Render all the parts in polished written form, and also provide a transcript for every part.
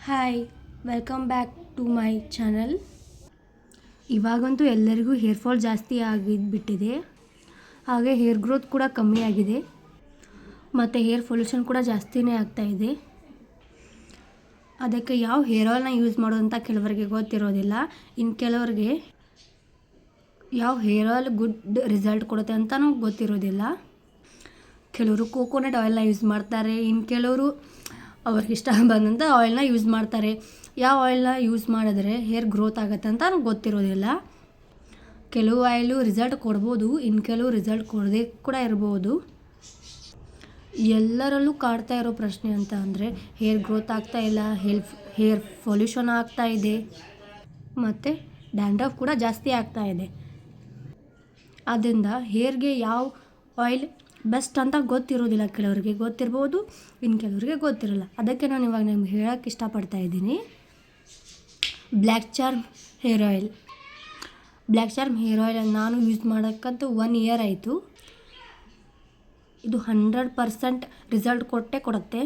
Hi, welcome back to my channel. ಇವಾಗಂತೂ ಎಲ್ಲರಿಗೂ hair fall ಜಾಸ್ತಿ ಆಗಿಬಿಟ್ಟಿದೆ. ಹಾಗೆ ಹೇರ್ ಗ್ರೋತ್ ಕೂಡ ಕಮ್ಮಿ ಆಗಿದೆ ಮತ್ತು ಹೇರ್ ಪೊಲ್ಯೂಷನ್ ಕೂಡ ಜಾಸ್ತಿನೇ ಆಗ್ತಾಯಿದೆ. ಅದಕ್ಕೆ ಯಾವ ಹೇರ್ ಆಯಿಲ್ನ ಯೂಸ್ ಮಾಡೋದು ಅಂತ ಕೆಲವರಿಗೆ ಗೊತ್ತಿರೋದಿಲ್ಲ. ಇನ್ನು ಕೆಲವರಿಗೆ ಯಾವ ಹೇರ್ ಆಯಿಲ್ ಗುಡ್ ರಿಸಲ್ಟ್ ಕೊಡುತ್ತೆ ಅಂತಲೂ ಗೊತ್ತಿರೋದಿಲ್ಲ. ಕೆಲವರು ಕೋಕೋನಟ್ ಆಯಿಲ್ನ ಯೂಸ್ ಮಾಡ್ತಾರೆ, ಇನ್ನು ಕೆಲವರು ಅವ್ರಿಗೆ ಇಷ್ಟ ಬಂದಂಥ ಆಯಿಲ್ನ ಯೂಸ್ ಮಾಡ್ತಾರೆ. ಯಾವ ಆಯಿಲ್ನ ಯೂಸ್ ಮಾಡಿದ್ರೆ ಹೇರ್ ಗ್ರೋತ್ ಆಗುತ್ತೆ ಅಂತ ಗೊತ್ತಿರೋದಿಲ್ಲ. ಕೆಲವು ಆಯಿಲು ರಿಸಲ್ಟ್ ಕೊಡ್ಬೋದು, ಇನ್ನು ಕೆಲವು ರಿಸಲ್ಟ್ ಕೊಡದೇ ಕೂಡ ಇರ್ಬೋದು. ಎಲ್ಲರಲ್ಲೂ ಕಾಡ್ತಾ ಇರೋ ಪ್ರಶ್ನೆ ಅಂತ ಅಂದರೆ ಹೇರ್ ಗ್ರೋತ್ ಆಗ್ತಾ ಇಲ್ಲ, ಹೇರ್ ಪೊಲ್ಯೂಷನ್ ಆಗ್ತಾ ಇದೆ ಮತ್ತು ಡ್ಯಾಂಡ್ರಫ್ ಕೂಡ ಜಾಸ್ತಿ ಆಗ್ತಾ ಇದೆ. ಆದ್ದರಿಂದ ಹೇರ್ಗೆ ಯಾವ ಆಯಿಲ್ ಬೆಸ್ಟ್ ಅಂತ ಗೊತ್ತಿರೋದಿಲ್ಲ. ಕೆಲವರಿಗೆ ಗೊತ್ತಿರ್ಬೋದು, ಇನ್ನು ಕೆಲವರಿಗೆ ಗೊತ್ತಿರಲ್ಲ. ಅದಕ್ಕೆ ನಾನು ಇವಾಗ ನಿಮ್ಗೆ ಹೇಳೋಕ್ಕೆ ಇಷ್ಟಪಡ್ತಾ ಇದ್ದೀನಿ. Black charm hair oil. Black charm hair oil ನಾನು ಯೂಸ್ ಮಾಡೋಕ್ಕಂತೂ 1 ಇಯರ್ ಆಯಿತು. ಇದು 100% ರಿಸಲ್ಟ್ ಕೊಡುತ್ತೆ.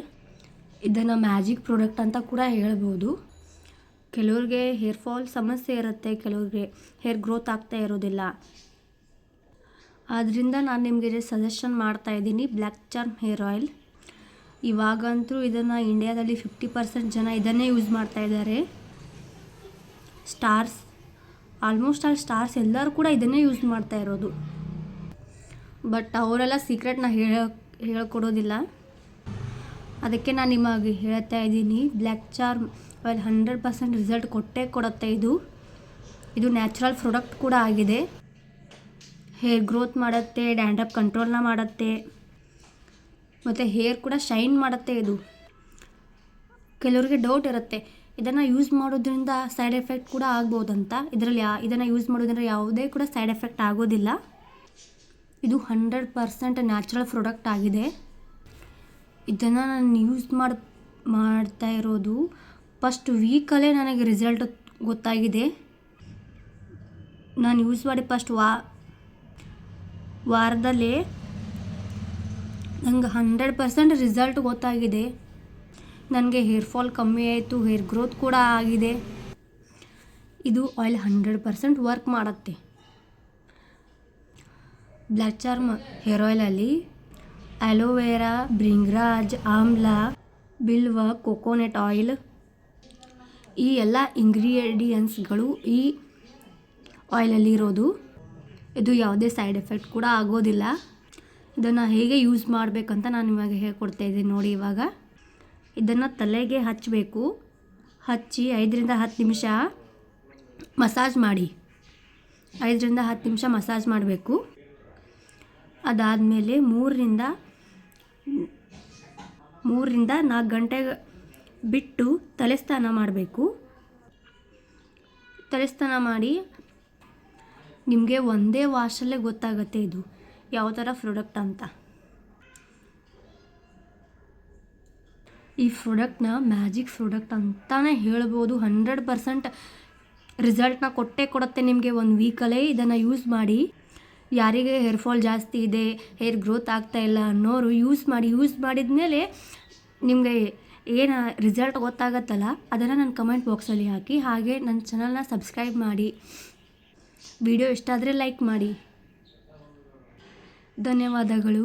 ಇದನ್ನು ಮ್ಯಾಜಿಕ್ ಪ್ರಾಡಕ್ಟ್ ಅಂತ ಕೂಡ ಹೇಳ್ಬೋದು. ಕೆಲವ್ರಿಗೆ ಹೇರ್ ಫಾಲ್ ಸಮಸ್ಯೆ ಇರುತ್ತೆ, ಕೆಲವ್ರಿಗೆ ಹೇರ್ ಗ್ರೋತ್ ಆಗ್ತಾ ಇರೋದಿಲ್ಲ. ಆದ್ದರಿಂದ ನಾನು ನಿಮಗೆ ಸಜೆಷನ್ ಮಾಡ್ತಾಯಿದ್ದೀನಿ ಬ್ಲ್ಯಾಕ್ ಚಾರ್ಮ್ ಹೇರ್ ಆಯಿಲ್. ಇವಾಗಂತೂ ಇದನ್ನು ಇಂಡಿಯಾದಲ್ಲಿ 50% ಜನ ಇದನ್ನೇ ಯೂಸ್ ಮಾಡ್ತಾಯಿದ್ದಾರೆ. ಆಲ್ಮೋಸ್ಟ್ ಸ್ಟಾರ್ಸ್ ಎಲ್ಲರೂ ಕೂಡ ಇದನ್ನೇ ಯೂಸ್ ಮಾಡ್ತಾ ಇರೋದು. ಬಟ್ ಅವರೆಲ್ಲ ಸೀಕ್ರೆಟ್ನ ಹೇಳ್ಕೊಡೋದಿಲ್ಲ. ಅದಕ್ಕೆ ನಾನು ನಿಮಗೆ ಹೇಳ್ತಾ ಇದ್ದೀನಿ, ಬ್ಲ್ಯಾಕ್ ಚಾರ್ಮ್ ಆಯಿಲ್ 100% ರಿಸಲ್ಟ್ ಕೊಡುತ್ತೆ. ಇದು ನ್ಯಾಚುರಲ್ ಪ್ರಾಡಕ್ಟ್ ಕೂಡ ಆಗಿದೆ. ಹೇರ್ ಗ್ರೋತ್ ಮಾಡುತ್ತೆ, ಡ್ಯಾಂಡ್ರಫ್ ಕಂಟ್ರೋಲ್ನ ಮಾಡುತ್ತೆ ಮತ್ತು ಹೇರ್ ಕೂಡ ಶೈನ್ ಮಾಡುತ್ತೆ. ಇದು ಕೆಲವರಿಗೆ ಡೌಟ್ ಇರುತ್ತೆ, ಇದನ್ನು ಯೂಸ್ ಮಾಡೋದ್ರಿಂದ ಸೈಡ್ ಎಫೆಕ್ಟ್ ಕೂಡ ಆಗ್ಬೋದಂತ. ಇದನ್ನು ಯೂಸ್ ಮಾಡೋದ್ರಿಂದ ಯಾವುದೇ ಕೂಡ ಸೈಡ್ ಎಫೆಕ್ಟ್ ಆಗೋದಿಲ್ಲ. ಇದು 100% ನ್ಯಾಚುರಲ್ ಪ್ರಾಡಕ್ಟ್ ಆಗಿದೆ. ಇದನ್ನು ನಾನು ಯೂಸ್ ಮಾಡ್ತಾ ಇರೋದು ಫಸ್ಟ್ ವೀಕಲ್ಲೇ ನನಗೆ ರಿಸಲ್ಟ್ ಗೊತ್ತಾಗಿದೆ. ನಾನು ಯೂಸ್ ಮಾಡಿ ಫಸ್ಟ್ ವಾರದಲ್ಲೇ ನಂಗೆ 100% ರಿಸಲ್ಟ್ ಗೊತ್ತಾಗಿದೆ. ನನಗೆ ಹೇರ್ ಫಾಲ್ ಕಮ್ಮಿ ಆಯಿತು, ಹೇರ್ ಗ್ರೋತ್ ಕೂಡ ಆಗಿದೆ. ಇದು ಆಯಿಲ್ 100% ವರ್ಕ್ ಮಾಡುತ್ತೆ. Black charm hair ಆಯಿಲಲ್ಲಿ aloe vera, bhringraj, ಆಮ್ಲ, ಬಿಲ್ವ, ಕೋಕೋನಟ್ ಆಯಿಲ್ ಈ ಎಲ್ಲ ಇಂಗ್ರೀಡಿಯೆಂಟ್ಸ್ಗಳು ಈ ಆಯಿಲಲ್ಲಿ ಇರೋದು. ಇದು ಯಾವುದೇ ಸೈಡ್ ಎಫೆಕ್ಟ್ ಕೂಡ ಆಗೋದಿಲ್ಲ. ಇದನ್ನು ಹೇಗೆ ಯೂಸ್ ಮಾಡಬೇಕಂತ ನಾನು ನಿಮಗೆ ಹೇಳ್ಕೊಡ್ತಾ ಇದ್ದೀನಿ ನೋಡಿ. ಇವಾಗ ಇದನ್ನು ತಲೆಗೆ ಹಚ್ಚಬೇಕು. ಹಚ್ಚಿ 5-10 ನಿಮಿಷ ಮಸಾಜ್ ಮಾಡಿ. 5-10 ನಿಮಿಷ ಮಸಾಜ್ ಮಾಡಬೇಕು. ಅದಾದಮೇಲೆ 3ರಿಂದ 4 ಗಂಟೆ ಬಿಟ್ಟು ತಲೆ ಸ್ನಾನ ಮಾಡಬೇಕು. ತಲೆ ಸ್ನಾನ ಮಾಡಿ ನಿಮಗೆ ಒಂದೇ ವಾಶಲ್ಲೇ ಗೊತ್ತಾಗುತ್ತೆ ಇದು ಯಾವ ಥರ ಪ್ರಾಡಕ್ಟ್ ಅಂತ. ಈ ಪ್ರಾಡಕ್ಟ್ನ ಮ್ಯಾಜಿಕ್ ಪ್ರಾಡಕ್ಟ್ ಅಂತಲೇ ಹೇಳ್ಬೋದು. 100% ರಿಸಲ್ಟ್ನ ಕೊಡುತ್ತೆ ನಿಮಗೆ 1 ವೀಕಲ್ಲೇ. ಇದನ್ನು ಯೂಸ್ ಮಾಡಿ. ಯಾರಿಗೆ ಹೇರ್ ಫಾಲ್ ಜಾಸ್ತಿ ಇದೆ, ಹೇರ್ ಗ್ರೋತ್ ಆಗ್ತಾ ಇಲ್ಲ ಅನ್ನೋರು ಯೂಸ್ ಮಾಡಿದ್ಮೇಲೆ ನಿಮಗೆ ಏನು ರಿಸಲ್ಟ್ ಗೊತ್ತಾಗತ್ತಲ್ಲ, ಅದನ್ನು ನನ್ನ ಕಮೆಂಟ್ ಬಾಕ್ಸಲ್ಲಿ ಹಾಕಿ. ಹಾಗೆ ನನ್ನ ಚಾನಲ್ನ ಸಬ್ಸ್ಕ್ರೈಬ್ ಮಾಡಿ. ವಿಡಿಯೋ ಇಷ್ಟ ಆದರೆ ಲೈಕ್ ಮಾಡಿ. ಧನ್ಯವಾದಗಳು.